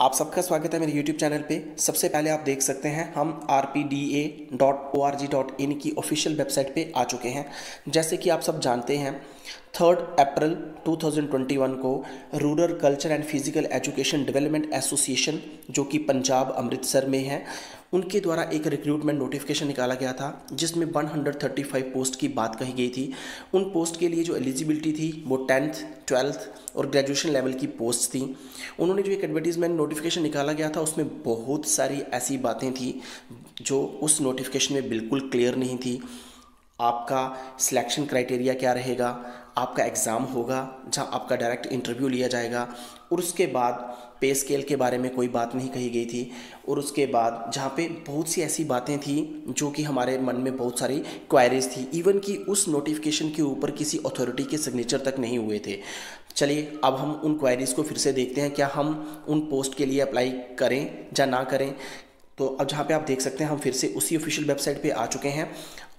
आप सबका स्वागत है मेरे YouTube चैनल पे। सबसे पहले आप देख सकते हैं हम rpda.org.in की ऑफिशियल वेबसाइट पे आ चुके हैं। जैसे कि आप सब जानते हैं 3 अप्रैल 2021 को rural culture and physical education development association जो कि पंजाब अमृतसर में है, उनके द्वारा एक रिक्रूटमेंट नोटिफिकेशन निकाला गया था जिसमें 135 पोस्ट की बात कही गई थी। उन पोस्ट के लिए जो एलिजिबिलिटी थी वो 10th, 12th और ग्रेजुएशन लेवल की पोस्ट थी। उन्होंने जो एक एडवर्टीजमेंट नोटिफिकेशन निकाला गया था उसमें बहुत सारी ऐसी बातें थी जो उस नोटिफिकेशन में बिल्कुल क्लियर नहीं थी। आपका सिलेक्शन क्राइटेरिया क्या रहेगा, आपका एग्ज़ाम होगा जहां आपका डायरेक्ट इंटरव्यू लिया जाएगा, और उसके बाद पे स्केल के बारे में कोई बात नहीं कही गई थी। और उसके बाद जहाँ पे बहुत सी ऐसी बातें थी जो कि हमारे मन में बहुत सारी क्वायरीज थी, इवन कि उस नोटिफिकेशन के ऊपर किसी अथॉरिटी के सिग्नेचर तक नहीं हुए थे। चलिए अब हम उन क्वायरीज़ को फिर से देखते हैं, क्या हम उन पोस्ट के लिए अप्लाई करें या ना करें। तो अब जहाँ पे आप देख सकते हैं हम फिर से उसी ऑफिशियल वेबसाइट पे आ चुके हैं।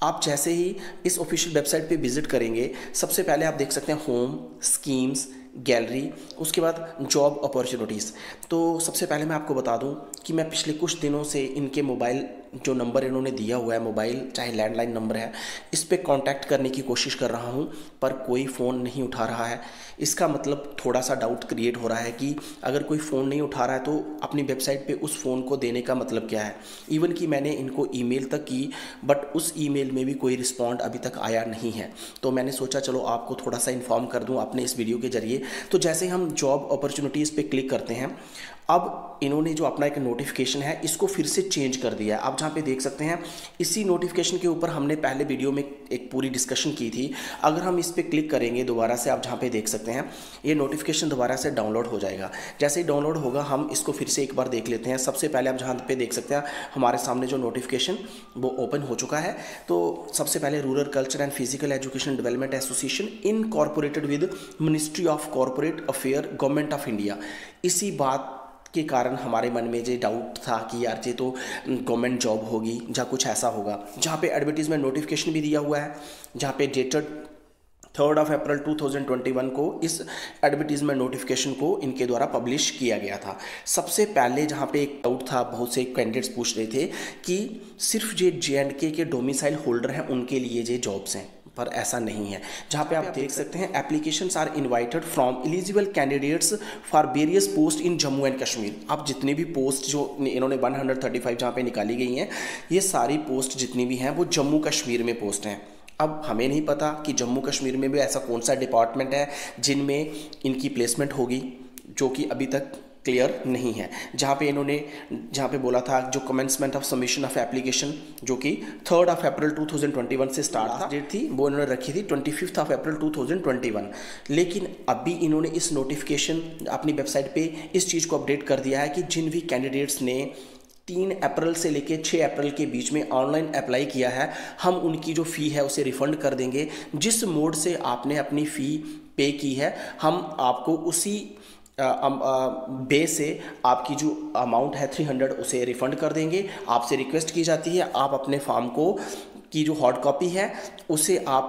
आप जैसे ही इस ऑफिशियल वेबसाइट पे विजिट करेंगे, सबसे पहले आप देख सकते हैं होम, स्कीम्स, गैलरी, उसके बाद जॉब अपॉर्चुनिटीज़। तो सबसे पहले मैं आपको बता दूं कि मैं पिछले कुछ दिनों से इनके मोबाइल जो नंबर इन्होंने दिया हुआ है, मोबाइल चाहे लैंडलाइन नंबर है, इस पे कांटेक्ट करने की कोशिश कर रहा हूं, पर कोई फ़ोन नहीं उठा रहा है। इसका मतलब थोड़ा सा डाउट क्रिएट हो रहा है कि अगर कोई फ़ोन नहीं उठा रहा है तो अपनी वेबसाइट पे उस फ़ोन को देने का मतलब क्या है। इवन कि मैंने इनको ईमेल तक की, बट उस ईमेल में भी कोई रिस्पॉन्ड अभी तक आया नहीं है। तो मैंने सोचा चलो आपको थोड़ा सा इन्फॉर्म कर दूं अपने इस वीडियो के जरिए। तो जैसे हम जॉब अपॉर्चुनिटीज़ पे क्लिक करते हैं, अब इन्होंने जो अपना एक नोटिफिकेशन है इसको फिर से चेंज कर दिया है। आप जहाँ पे देख सकते हैं इसी नोटिफिकेशन के ऊपर हमने पहले वीडियो में एक पूरी डिस्कशन की थी। अगर हम इस पर क्लिक करेंगे दोबारा से, आप जहाँ पे देख सकते हैं ये नोटिफिकेशन दोबारा से डाउनलोड हो जाएगा। जैसे ही डाउनलोड होगा हम इसको फिर से एक बार देख लेते हैं। सबसे पहले आप जहाँ पे देख सकते हैं हमारे सामने जो नोटिफिकेशन वो ओपन हो चुका है। तो सबसे पहले rural culture and physical education development association incorporated with ministry of corporate affair government of India. इसी बात के कारण हमारे मन में ये डाउट था कि यार ये तो गवर्नमेंट जॉब होगी या कुछ ऐसा होगा। जहाँ पे एडवर्टीजमेंट नोटिफिकेशन भी दिया हुआ है, जहाँ पे डेटेड 3 अप्रैल 2021 को इस एडवर्टीजमेंट नोटिफिकेशन को इनके द्वारा पब्लिश किया गया था। सबसे पहले जहाँ पे एक डाउट था, बहुत से कैंडिडेट्स पूछ रहे थे कि सिर्फ जो JNK के डोमिसाइल होल्डर हैं उनके लिए ये जॉब्स हैं, पर ऐसा नहीं है। जहाँ पे आप देख सकते हैं applications are invited from eligible candidates for various post in Jammu and Kashmir. अब जितने भी पोस्ट जो इन्होंने 135 जहाँ पे निकाली गई हैं, ये सारी पोस्ट जितनी भी हैं वो जम्मू कश्मीर में पोस्ट हैं। अब हमें नहीं पता कि जम्मू कश्मीर में भी ऐसा कौन सा डिपार्टमेंट है जिनमें इनकी प्लेसमेंट होगी, जो कि अभी तक क्लियर नहीं है। जहाँ पे बोला था जो commencement of submission of application जो कि 3 अप्रैल 2021 से स्टार्ट था, डेट थी वो इन्होंने रखी थी 25 अप्रैल 2021। लेकिन अभी इन्होंने इस नोटिफिकेशन अपनी वेबसाइट पे इस चीज़ को अपडेट कर दिया है कि जिन भी कैंडिडेट्स ने 3 अप्रैल से लेकर 6 अप्रैल के बीच में ऑनलाइन अप्लाई किया है, हम उनकी जो फ़ी है उसे रिफ़ंड कर देंगे। जिस मोड से आपने अपनी फ़ी पे की है हम आपको उसी बे से आपकी जो अमाउंट है 300 उसे रिफ़ंड कर देंगे। आपसे रिक्वेस्ट की जाती है आप अपने फॉर्म को की जो हार्ड कॉपी है उसे आप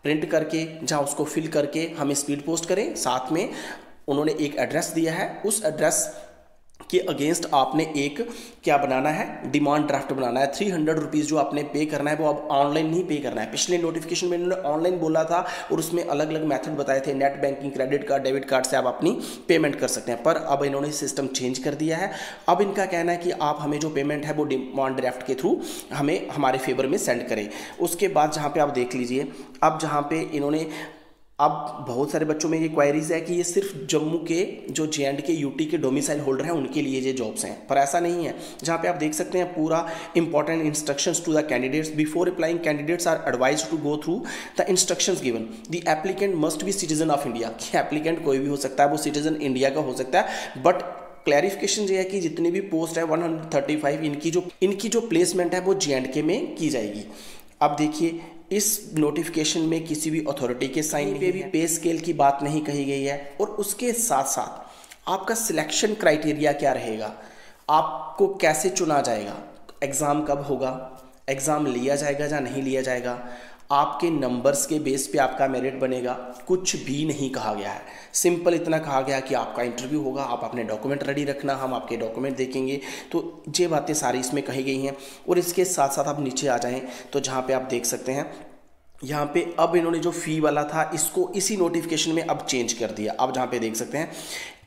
प्रिंट करके जहाँ उसको फिल करके हमें स्पीड पोस्ट करें। साथ में उन्होंने एक एड्रेस दिया है, उस एड्रेस के अगेंस्ट आपने एक क्या बनाना है, डिमांड ड्राफ्ट बनाना है। 300 रुपीज़ जो आपने पे करना है वो अब ऑनलाइन नहीं पे करना है। पिछले नोटिफिकेशन में इन्होंने ऑनलाइन बोला था और उसमें अलग अलग मेथड बताए थे, net banking, credit card, debit card से आप अपनी पेमेंट कर सकते हैं, पर अब इन्होंने सिस्टम चेंज कर दिया है। अब इनका कहना है कि आप हमें जो पेमेंट है वो डिमांड ड्राफ्ट के थ्रू हमें हमारे फेवर में सेंड करें। उसके बाद जहाँ पर आप देख लीजिए, अब जहाँ पर इन्होंने अब बहुत सारे बच्चों में ये क्वायरीज है कि ये सिर्फ जम्मू के जो JNK UT के डोमिसाइल होल्डर हैं उनके लिए ये जॉब्स हैं, पर ऐसा नहीं है। जहाँ पे आप देख सकते हैं पूरा important instructions to the candidates before applying, candidates are advised to go through the instructions given. The applicant must be citizen of India. Applicant कोई भी हो सकता है, वो सिटीजन इंडिया का हो सकता है, बट क्लैरिफिकेशन ये है कि जितनी भी पोस्ट है 135 इनकी जो प्लेसमेंट है वो JNK में की जाएगी। अब देखिए इस नोटिफिकेशन में किसी भी अथॉरिटी के साइन पे भी पे स्केल की बात नहीं कही गई है, और उसके साथ साथ आपका सिलेक्शन क्राइटेरिया क्या रहेगा, आपको कैसे चुना जाएगा, एग्ज़ाम कब होगा, एग्ज़ाम लिया जाएगा या नहीं लिया जाएगा, आपके नंबर्स के बेस पे आपका मेरिट बनेगा, कुछ भी नहीं कहा गया है। सिंपल इतना कहा गया कि आपका इंटरव्यू होगा, आप अपने डॉक्यूमेंट रेडी रखना, हम आपके डॉक्यूमेंट देखेंगे। तो ये बातें सारी इसमें कही गई हैं। और इसके साथ साथ आप नीचे आ जाएं तो जहाँ पे आप देख सकते हैं, यहाँ पे अब इन्होंने जो फ़ी वाला था इसको इसी नोटिफिकेशन में अब चेंज कर दिया। अब जहाँ पे देख सकते हैं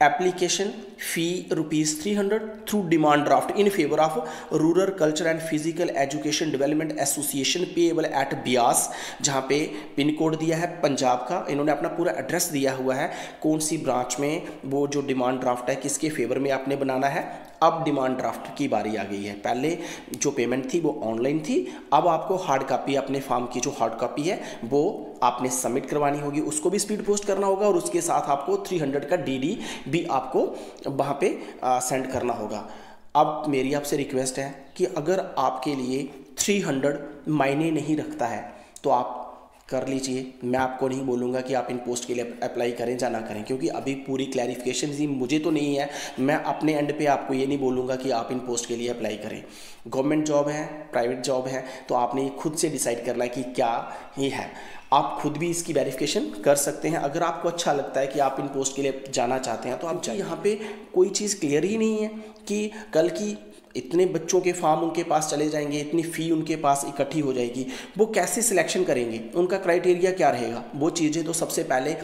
application fee ₹300 through demand draft in favour of rural culture and physical education development association payable eight Beas, जहाँ पे पिन कोड दिया है पंजाब का। इन्होंने अपना पूरा एड्रेस दिया हुआ है, कौन सी ब्रांच में वो जो डिमांड ड्राफ्ट है किसके फेवर में आपने बनाना है। अब डिमांड ड्राफ्ट की बारी आ गई है। पहले जो पेमेंट थी वो ऑनलाइन थी, अब आपको हार्ड कॉपी, अपने फॉर्म की जो हार्ड कॉपी है वो आपने सबमिट करवानी होगी, उसको भी स्पीड पोस्ट करना होगा और उसके साथ आपको 300 का डीडी भी आपको वहाँ पे सेंड करना होगा। अब मेरी आपसे रिक्वेस्ट है कि अगर आपके लिए 300 मायने नहीं रखता है तो आप कर लीजिए। मैं आपको नहीं बोलूँगा कि आप इन पोस्ट के लिए अप्लाई करें या ना करें, क्योंकि अभी पूरी क्लैरिफिकेशन ही मुझे तो नहीं है। मैं अपने एंड पे आपको ये नहीं बोलूँगा कि आप इन पोस्ट के लिए अप्लाई करें। गवर्नमेंट जॉब है, प्राइवेट जॉब है, तो आपने खुद से डिसाइड करना है कि क्या ही है। आप खुद भी इसकी वेरिफिकेशन कर सकते हैं। अगर आपको अच्छा लगता है कि आप इन पोस्ट के लिए जाना चाहते हैं तो आप जाइए। यहाँ पे कोई चीज़ क्लियर ही नहीं है कि कल की इतने बच्चों के फॉर्म उनके पास चले जाएंगे, इतनी फ़ी उनके पास इकट्ठी हो जाएगी, वो कैसे सिलेक्शन करेंगे, उनका क्राइटेरिया क्या रहेगा। वो चीज़ें तो सबसे पहले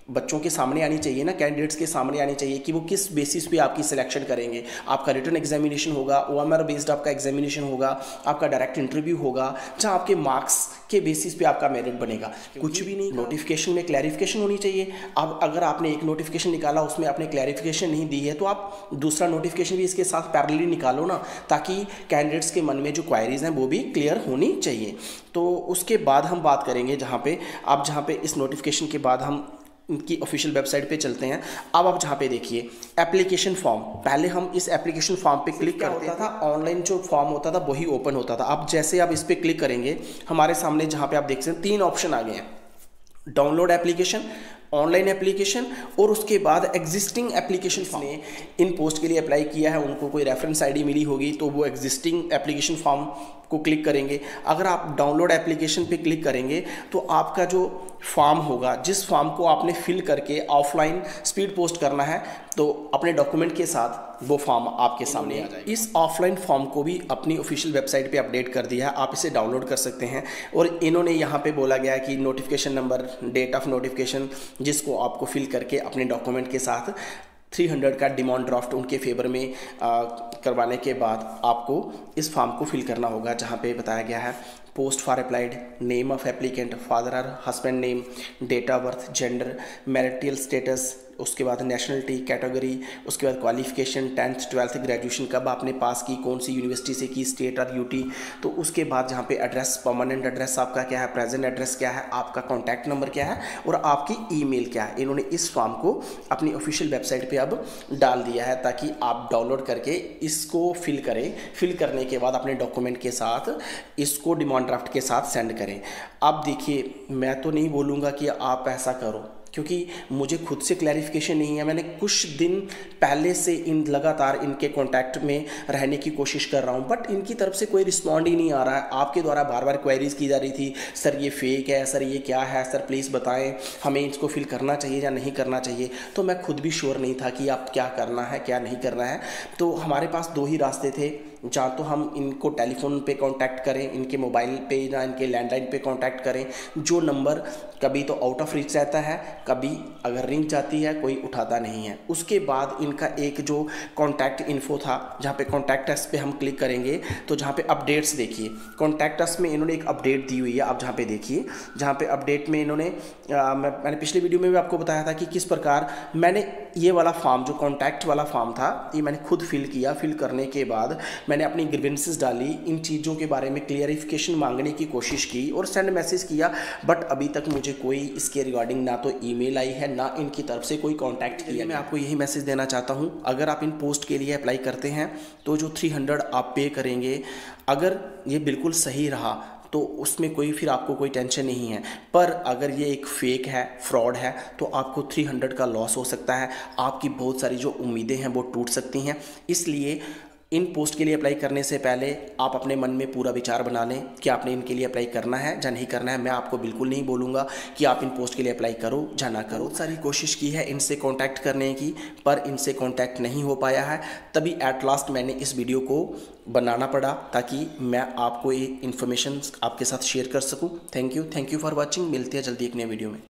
बच्चों के सामने आनी चाहिए ना, कैंडिडेट्स के सामने आनी चाहिए कि वो किस बेसिस पे आपकी सिलेक्शन करेंगे। आपका रिटन एग्जामिनेशन होगा, OMR बेस्ड आपका एग्जामिनेशन होगा, आपका डायरेक्ट इंटरव्यू होगा, जहाँ आपके मार्क्स के बेसिस पे आपका मेरिट बनेगा। कुछ भी नहीं, नोटिफिकेशन में क्लैरिफिकेशन होनी चाहिए। अब अगर आपने एक नोटिफिकेशन निकाला, उसमें आपने क्लैरिफिकेशन नहीं दी है, तो आप दूसरा नोटिफिकेशन भी इसके साथ पैरेलली निकालो ना, ताकि कैंडिडेट्स के मन में जो क्वायरीज हैं वो भी क्लियर होनी चाहिए। तो उसके बाद हम बात करेंगे जहाँ पे इस नोटिफिकेशन के बाद हम इनकी ऑफिशियल वेबसाइट पे चलते हैं। अब आप जहाँ पे देखिए एप्लीकेशन फॉर्म, पहले हम इस एप्लीकेशन फॉर्म पे क्लिक करते था, ऑनलाइन जो फॉर्म होता था वही ओपन होता था। अब जैसे आप इस पे क्लिक करेंगे, हमारे सामने जहाँ पे आप देख सकते हैं 3 ऑप्शन आ गए हैं, डाउनलोड एप्लीकेशन, ऑनलाइन एप्लीकेशन और उसके बाद एग्जिस्टिंग एप्लीकेशन फॉर्म। ने इन पोस्ट के लिए अप्लाई किया है, उनको कोई रेफरेंस आईडी मिली होगी तो वो एग्जिस्टिंग एप्लीकेशन फॉर्म को क्लिक करेंगे। अगर आप डाउनलोड एप्लीकेशन पे क्लिक करेंगे तो आपका जो फॉर्म होगा, जिस फॉर्म को आपने फिल करके ऑफलाइन स्पीड पोस्ट करना है, तो अपने डॉक्यूमेंट के साथ वो फॉर्म आपके सामने आ जाएगा। इस ऑफलाइन फॉर्म को भी अपनी ऑफिशियल वेबसाइट पे अपडेट कर दिया है, आप इसे डाउनलोड कर सकते हैं। और इन्होंने यहाँ पे बोला गया है कि notification number, date of notification, जिसको आपको फिल करके अपने डॉक्यूमेंट के साथ 300 का डिमांड ड्राफ्ट उनके फेवर में करवाने के बाद आपको इस फॉर्म को फिल करना होगा, जहाँ पे बताया गया है post for applied, name of applicant, father और husband name, date of birth, gender, marital status, उसके बाद नेशनलिटी, कैटेगरी, उसके बाद क्वालिफिकेशन, 10th 12th ग्रेजुएशन कब आपने पास की, कौन सी यूनिवर्सिटी से की, स्टेट और यूटी। तो उसके बाद जहाँ पे एड्रेस, परमानेंट एड्रेस आपका क्या है, प्रेजेंट एड्रेस क्या है, आपका कॉन्टैक्ट नंबर क्या है और आपकी ईमेल क्या है। इन्होंने इस फॉर्म को अपनी ऑफिशियल वेबसाइट पे अब डाल दिया है ताकि आप डाउनलोड करके इसको फिल करें। फिल करने के बाद अपने डॉक्यूमेंट के साथ इसको डिमांड ड्राफ्ट के साथ सेंड करें। अब देखिए, मैं तो नहीं बोलूँगा कि आप ऐसा करो, क्योंकि मुझे खुद से क्लैरिफिकेशन नहीं है। मैंने कुछ दिन पहले से लगातार इनके कांटेक्ट में रहने की कोशिश कर रहा हूं, बट इनकी तरफ से कोई रिस्पॉन्ड ही नहीं आ रहा है। आपके द्वारा बार बार क्वेरीज की जा रही थी, सर ये फेक है, सर ये क्या है, सर प्लीज़ बताएं हमें इसको फिल करना चाहिए या नहीं करना चाहिए। तो मैं खुद भी श्योर नहीं था कि आप क्या करना है क्या नहीं करना है। तो हमारे पास 2 ही रास्ते थे, जहाँ तो हम इनको टेलीफोन पे कांटेक्ट करें, इनके मोबाइल पे या इनके लैंडलाइन पे कांटेक्ट करें, जो नंबर कभी तो आउट ऑफ रीच रहता है, कभी अगर रिंग जाती है कोई उठाता नहीं है। उसके बाद इनका एक जो कांटेक्ट इन्फो था, जहाँ पे कांटेक्ट अस पे हम क्लिक करेंगे तो जहाँ पे अपडेट्स देखिए, कांटेक्ट अस में इन्होंने एक अपडेट दी हुई है। आप जहाँ पे देखिए, जहाँ पे अपडेट में इन्होंने मैंने पिछले वीडियो में भी आपको बताया था कि किस प्रकार मैंने ये वाला फॉर्म, जो कॉन्टैक्ट वाला फॉर्म था, ये मैंने खुद फिल किया। फिल करने के बाद मैंने अपनी ग्रीवेंसेस डाली, इन चीज़ों के बारे में क्लियरिफिकेशन मांगने की कोशिश की और सेंड मैसेज किया, बट अभी तक मुझे कोई इसके रिगार्डिंग ना तो ईमेल आई है, ना इनकी तरफ से कोई कांटेक्ट किया। मैं आपको यही मैसेज देना चाहता हूँ, अगर आप इन पोस्ट के लिए अप्लाई करते हैं तो जो 300 आप पे करेंगे, अगर ये बिल्कुल सही रहा तो उसमें कोई फिर आपको कोई टेंशन नहीं है। पर अगर ये एक फेक है, फ्रॉड है, तो आपको 300 का लॉस हो सकता है, आपकी बहुत सारी जो उम्मीदें हैं वो टूट सकती हैं। इसलिए इन पोस्ट के लिए अप्लाई करने से पहले आप अपने मन में पूरा विचार बना लें कि आपने इनके लिए अप्लाई करना है या नहीं करना है। मैं आपको बिल्कुल नहीं बोलूँगा कि आप इन पोस्ट के लिए अप्लाई करो या ना करो। बहुत सारी कोशिश की है इनसे कांटेक्ट करने की, पर इनसे कांटेक्ट नहीं हो पाया है। तभी एट लास्ट मैंने इस वीडियो को बनाना पड़ा ताकि मैं आपको ये इन्फॉर्मेशन आपके साथ शेयर कर सकूँ। Thank you for watching. मिलते हैं जल्दी एक नए वीडियो में।